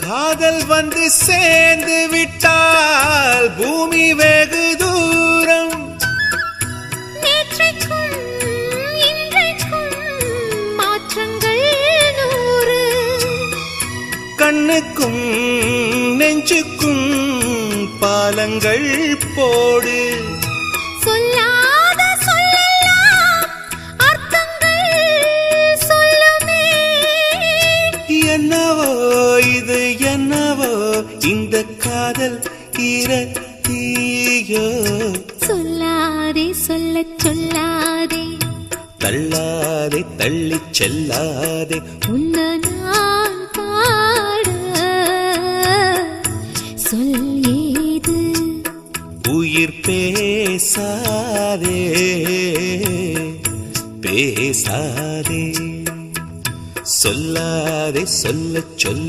காதல் வந்து சேர்ந்து விட்டால் பூமி வெகு தூரம். நேற்றைக்கும் இன்றைக்கும் மாற்றங்கள் 100. கண்ணுக்கும் நெஞ்சுக்கும் பாலங்கள் போடு. சொல்லாத சொல்லெல்லாம் அர்த்தங்கள் சொல்லுமே. என்னவோ இது என்னவோ இந்த காதல் தீயோ. சொல்லாதே சொல்லச் சொல்லாதே, தள்ளாதே தள்ளிச் செல்லாதே, உன்னை நான் பாட சொல் ஏது. உயிர் பேசாதே பேசாதே, சொல்லாதே சொல்லச் சொல்ல.